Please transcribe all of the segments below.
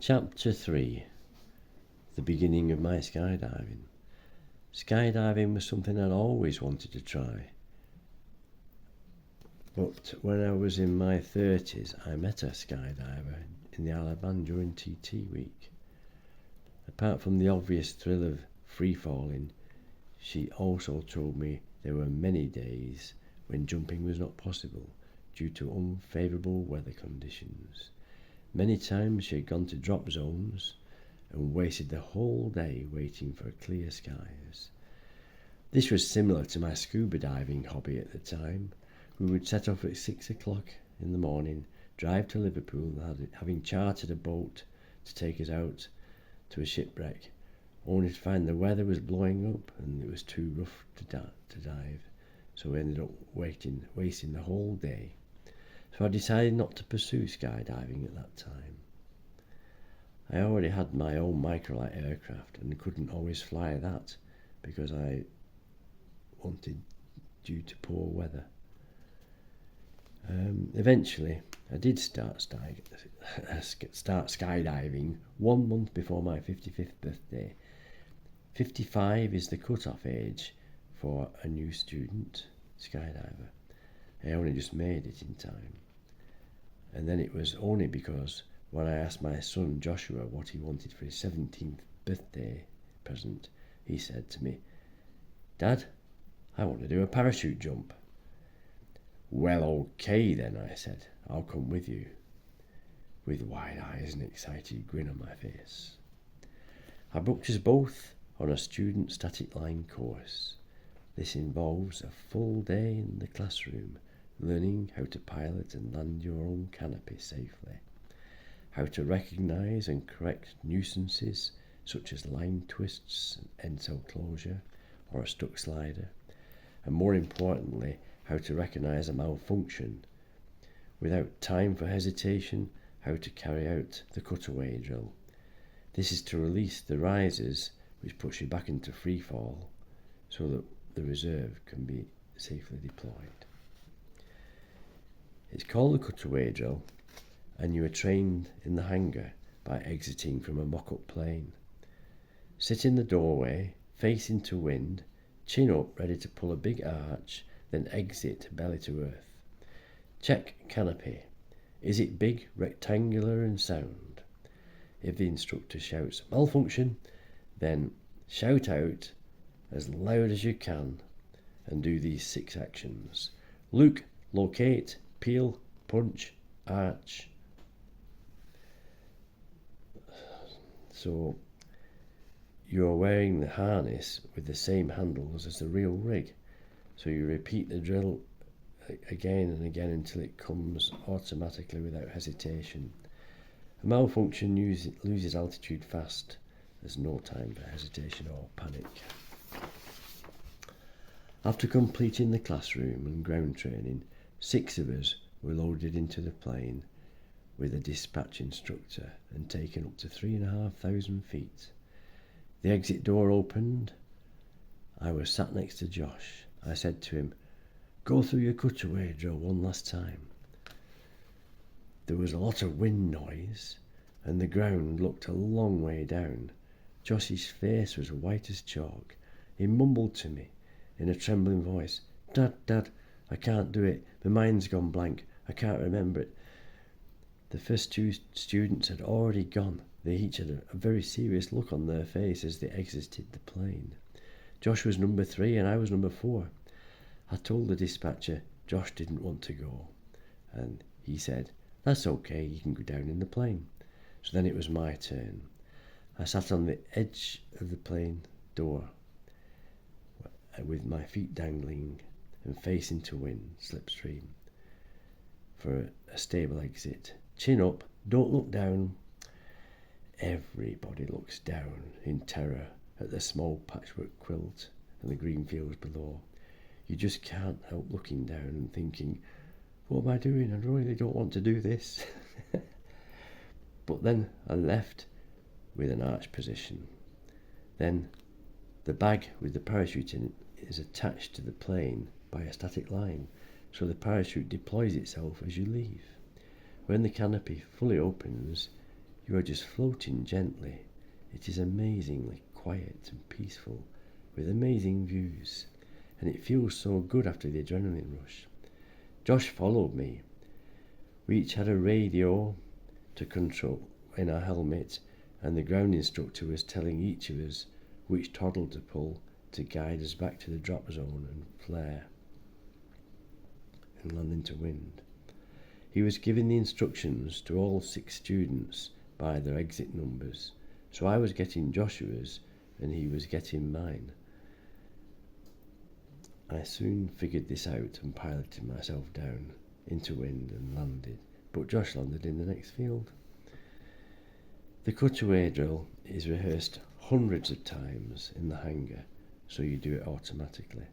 Chapter 3. The beginning of my skydiving. Skydiving was something I'd always wanted to try. But when I was in my 30s, I met a skydiver in the Isle of Man during TT week. Apart from the obvious thrill of free falling, she also told me there were many days when jumping was not possible due to unfavourable weather conditions. Many times she had gone to drop zones and wasted the whole day waiting for clear skies. This was similar to my scuba diving hobby at the time. We would set off at 6 o'clock in the morning, drive to Liverpool, having chartered a boat to take us out to a shipwreck, only to find the weather was blowing up and it was too rough to dive, so we ended up wasting the whole day. So I decided not to pursue skydiving at that time. I already had my own microlight aircraft and couldn't always fly that because I wanted due to poor weather. Eventually, I did start skydiving 1 month before my 55th birthday. 55 is the cut-off age for a new student skydiver. I only just made it in time. And then it was only because when I asked my son Joshua what he wanted for his 17th birthday present, he said to me, "Dad, I want to do a parachute jump." "Well, okay then," I said. "I'll come with you," with wide eyes and an excited grin on my face. I booked us both on a student static line course. This involves a full day in the classroom, learning how to pilot and land your own canopy safely, how to recognise and correct nuisances such as line twists, end cell closure, or a stuck slider, and more importantly, how to recognise a malfunction. Without time for hesitation, how to carry out the cutaway drill. This is to release the risers, which puts you back into free fall, so that the reserve can be safely deployed. It's called the cutaway drill, and you are trained in the hangar by exiting from a mock-up plane. Sit in the doorway, face into wind, chin up, ready to pull a big arch, then exit belly to earth. Check canopy. Is it big, rectangular and sound? If the instructor shouts malfunction, then shout out as loud as you can and do these 6 actions. Look, locate, peel, punch, arch. So you're wearing the harness with the same handles as the real rig. So you repeat the drill again and again until it comes automatically without hesitation. A malfunction loses altitude fast. There's no time for hesitation or panic. After completing the classroom and ground training, 6 of us were loaded into the plane with a dispatch instructor and taken up to 3,500 feet. The exit door opened. I was sat next to Josh. I said to him, "Go through your cutaway drill one last time." There was a lot of wind noise and the ground looked a long way down. Josh's face was white as chalk. He mumbled to me in a trembling voice, Dad, I can't do it. My mind's gone blank. I can't remember it." The first 2 students had already gone. They each had a very serious look on their face as they exited the plane. Josh was number 3 and I was number 4. I told the dispatcher Josh didn't want to go, and he said, "That's okay, you can go down in the plane." So then it was my turn. I sat on the edge of the plane door with my feet dangling and face into wind, slipstream, for a stable exit. Chin up, don't look down. Everybody looks down in terror at the small patchwork quilt and the green fields below. You just can't help looking down and thinking, what am I doing? I really don't want to do this. But then I left with an arch position. Then the bag with the parachute in it is attached to the plane by a static line, so the parachute deploys itself as you leave. When the canopy fully opens, You are just floating gently. It is amazingly quiet and peaceful, with amazing views, and it feels so good after the adrenaline rush. Josh followed me. We each had a radio to control in our helmet, and the ground instructor was telling each of us which throttle to pull to guide us back to the drop zone and flare and land into wind. He was giving the instructions to all 6 students by their exit numbers, so I was getting Joshua's and he was getting mine. I soon figured this out and piloted myself down into wind and landed, but Josh landed in the next field. The cutaway drill is rehearsed hundreds of times in the hangar, so you do it automatically.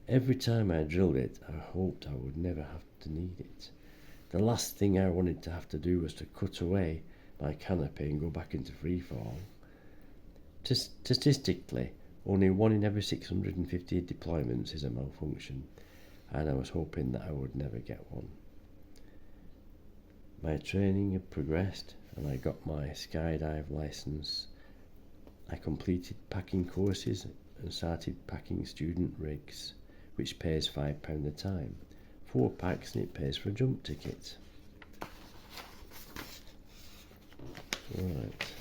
Every time I drilled it, I hoped I would never have to need it. The last thing I wanted to have to do was to cut away my canopy and go back into freefall. Statistically, only 1 in every 650 deployments is a malfunction, and I was hoping that I would never get one. My training had progressed and I got my skydive license. I completed packing courses and started packing student rigs, which pays £5 a time. 4 packs and it pays for a jump ticket. Right.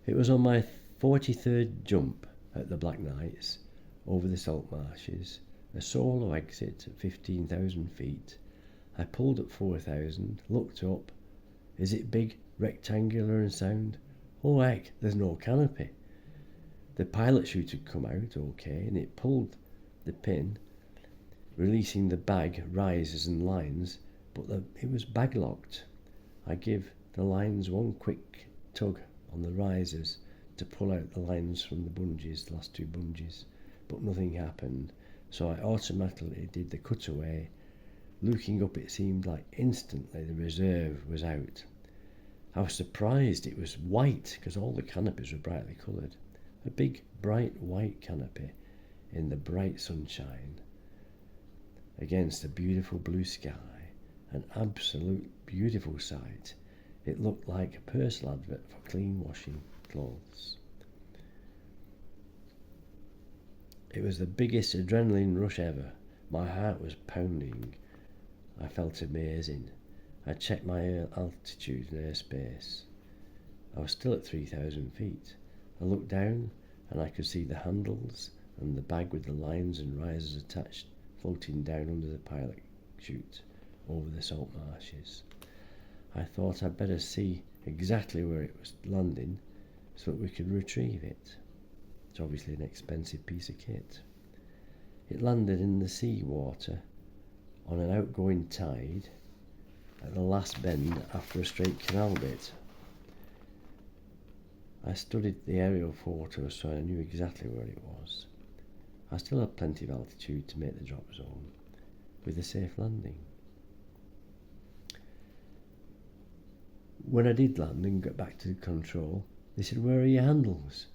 It was on my 43rd jump at the Black Knights over the salt marshes, a solo exit at 15,000 feet. I pulled at 4,000, looked up. Is it big, rectangular and sound? Oh heck, there's no canopy. The pilot chute had come out okay and it pulled the pin, releasing the bag, risers and lines, but it was bag locked. I give the lines one quick tug on the risers to pull out the lines from the bungees, the last 2 bungees, but nothing happened, so I automatically did the cutaway. Looking up, it seemed like instantly the reserve was out. I was surprised it was white because all the canopies were brightly coloured. A big bright white canopy in the bright sunshine against a beautiful blue sky, an absolute beautiful sight. It looked like a Persil advert for clean washing clothes. It was the biggest adrenaline rush ever. My heart was pounding. I felt amazing. I checked my altitude and airspace. I was still at 3,000 feet. I looked down and I could see the handles and the bag with the lines and risers attached floating down under the pilot chute over the salt marshes. I thought I'd better see exactly where it was landing so that we could retrieve it. It's obviously an expensive piece of kit. It landed in the sea water on an outgoing tide at the last bend after a straight canal bit. I studied the aerial photos so I knew exactly where it was. I still had plenty of altitude to make the drop zone with a safe landing. When I did land and got back to control, they said, "Where are your handles?"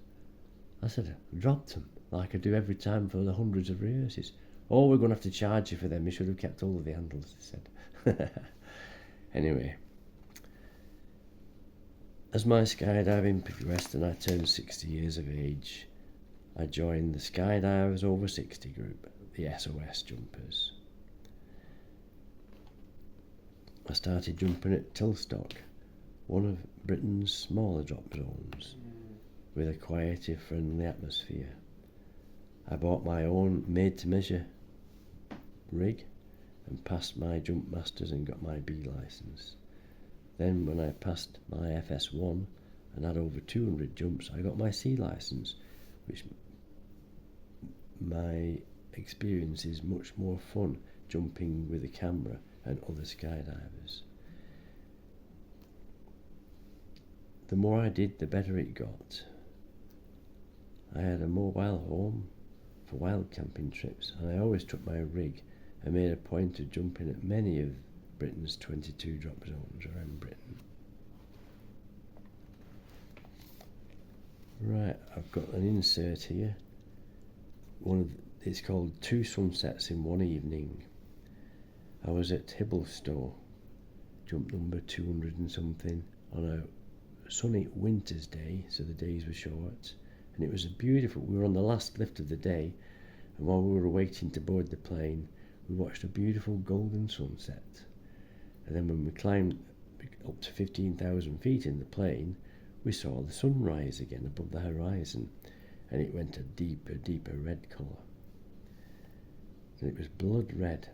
I said, "I dropped them, like I do every time for the hundreds of rehearses." "Oh, we're going to have to charge you for them. You should have kept all of the handles," they said. Anyway, as my skydiving progressed and I turned 60 years of age, I joined the Skydivers Over 60 group, the SOS Jumpers. I started jumping at Tilstock, one of Britain's smaller drop zones, with a quieter, friendly atmosphere. I bought my own made-to-measure rig and passed my jump masters and got my B license. Then when I passed my FS1 and had over 200 jumps, I got my C license, which my experience is much more fun jumping with a camera and other skydivers. The more I did, the better it got. I had a mobile home for wild camping trips, and I always took my rig and made a point of jumping at many of Britain's 22 drop zones around Britain. Right, I've got an insert here. It's called 2 Sunsets in One Evening. I was at Hibblestow jump number 200 and something on a sunny winter's day, so the days were short, and it was a beautiful. We were on the last lift of the day, and while we were waiting to board the plane, we watched a beautiful golden sunset. And then when we climbed up to 15,000 feet in the plane, we saw the sun rise again above the horizon, and it went a deeper red colour. And it was blood red.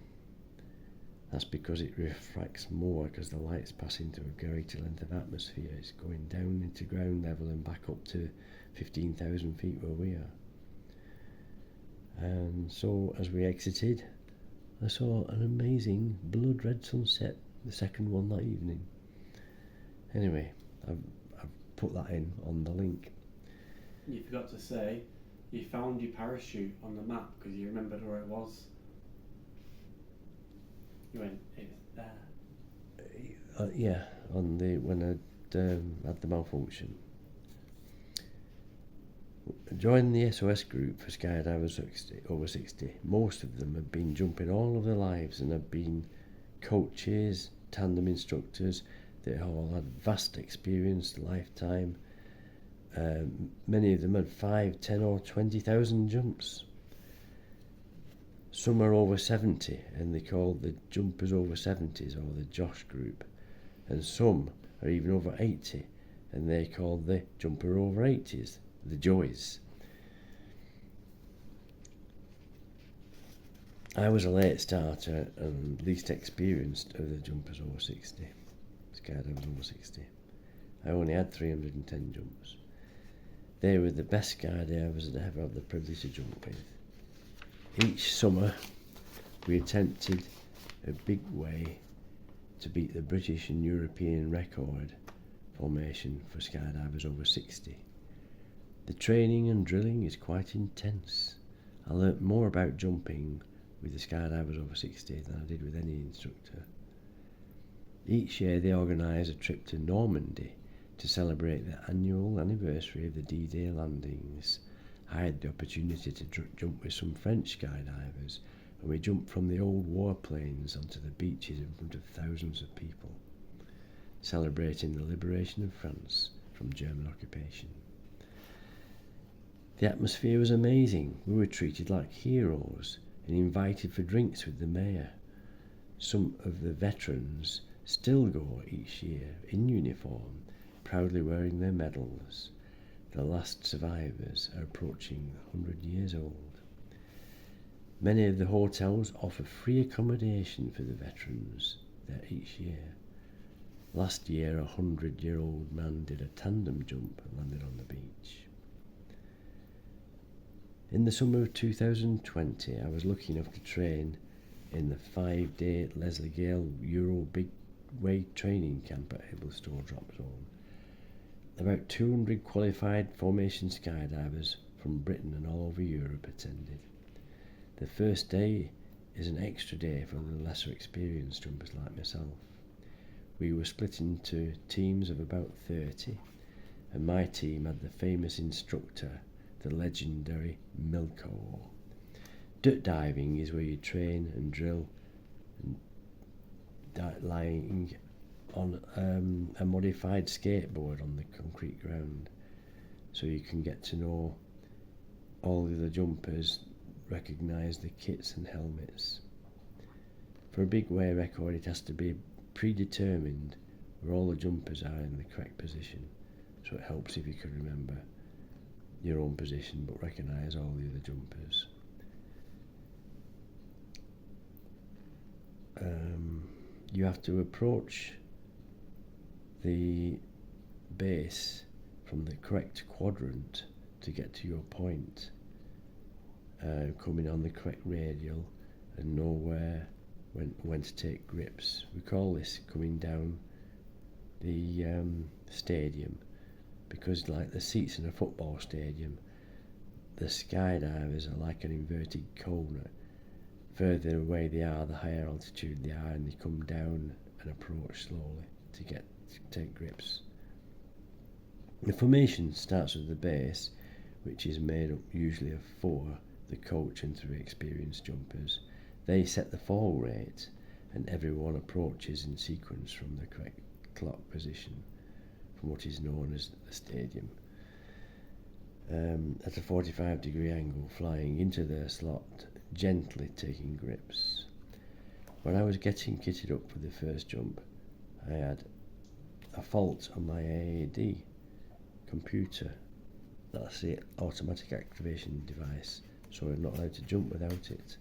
That's because it refracts more, because the light's passing through a greater length of atmosphere. It's going down into ground level and back up to 15,000 feet where we are. And so as we exited, I saw an amazing blood red sunset, the second one that evening. Anyway, I've put that in on the link. You forgot to say you found your parachute on the map because you remembered where it was. You went, it's there. Yeah, when I'd had the malfunction. Joined the SOS group for skydivers over 60. Most of them have been jumping all of their lives and have been coaches, tandem instructors. They all had vast experience, lifetime. Many of them had 5, 10 or 20,000 jumps. Some are over 70 and they're called the Jumpers Over 70s or the Josh group. And some are even over 80 and they're called the Jumper Over 80s, the Joys. I was a late starter and least experienced of the Jumpers Over 60, skydivers over 60. I only had 310 jumps. They were the best skydivers I'd ever had the privilege to jump with. Each summer we attempted a big way to beat the British and European record formation for skydivers over 60. The training and drilling is quite intense. I learnt more about jumping with the skydivers over 60 than I did with any instructor. Each year they organise a trip to Normandy to celebrate the annual anniversary of the D-Day landings. I had the opportunity to jump with some French skydivers, and we jumped from the old warplanes onto the beaches in front of thousands of people, celebrating the liberation of France from German occupation. The atmosphere was amazing. We were treated like heroes and invited for drinks with the mayor. Some of the veterans still go each year in uniform, proudly wearing their medals. The last survivors are approaching 100 years old. Many of the hotels offer free accommodation for the veterans there each year. Last year, a 100-year-old man did a tandem jump and landed on the beach. In the summer of 2020, I was lucky enough to train in the 5-day Leslie Gale Euro Big Wave training camp at Hibblestone Drop Zone. About 200 qualified formation skydivers from Britain and all over Europe attended. The first day is an extra day for the lesser experienced jumpers like myself. We were split into teams of about 30, and my team had the famous instructor, the legendary Milko. Dirt diving is where you train and drill and lying on a modified skateboard on the concrete ground, so you can get to know all the other jumpers, recognise the kits and helmets. For a big wave record it has to be predetermined where all the jumpers are in the correct position, so it helps if you can remember your own position but recognise all the other jumpers. You have to approach the base from the correct quadrant to get to your point, coming on the correct radial and know when to take grips. We call this coming down the stadium, because like the seats in a football stadium, the skydivers are like an inverted cone. Further away they are, the higher altitude they are, and they come down and approach slowly to take grips. The formation starts with the base, which is made up usually of 4, the coach and 3 experienced jumpers. They set the fall rate, and everyone approaches in sequence from the correct clock position from what is known as the stadium. At a 45-degree angle, flying into their slot, gently taking grips. When I was getting kitted up for the first jump, I had a fault on my AAD computer. That's the automatic activation device, so I'm not allowed to jump without it.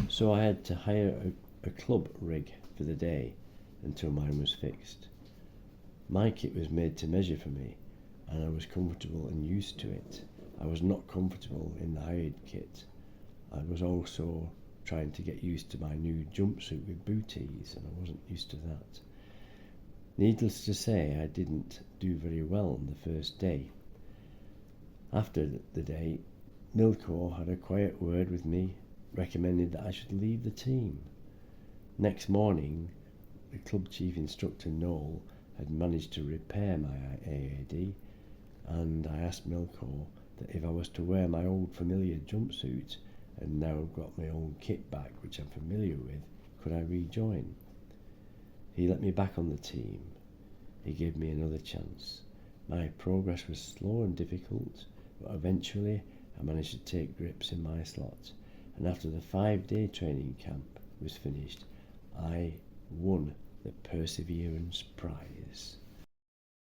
So I had to hire a club rig for the day until mine was fixed. My kit was made to measure for me, and I was comfortable and used to it. I was not comfortable in the hired kit. I was also trying to get used to my new jumpsuit with booties, and I wasn't used to that. Needless to say, I didn't do very well on the first day. After the day, Milko had a quiet word with me, recommended that I should leave the team. Next morning, the club chief instructor Noel had managed to repair my AAD, and I asked Milko that if I was to wear my old familiar jumpsuit and now got my old kit back, which I'm familiar with, could I rejoin? He let me back on the team. He gave me another chance. My progress was slow and difficult, but eventually I managed to take grips in my slot, and after the 5-day training camp was finished, I won the Perseverance Prize.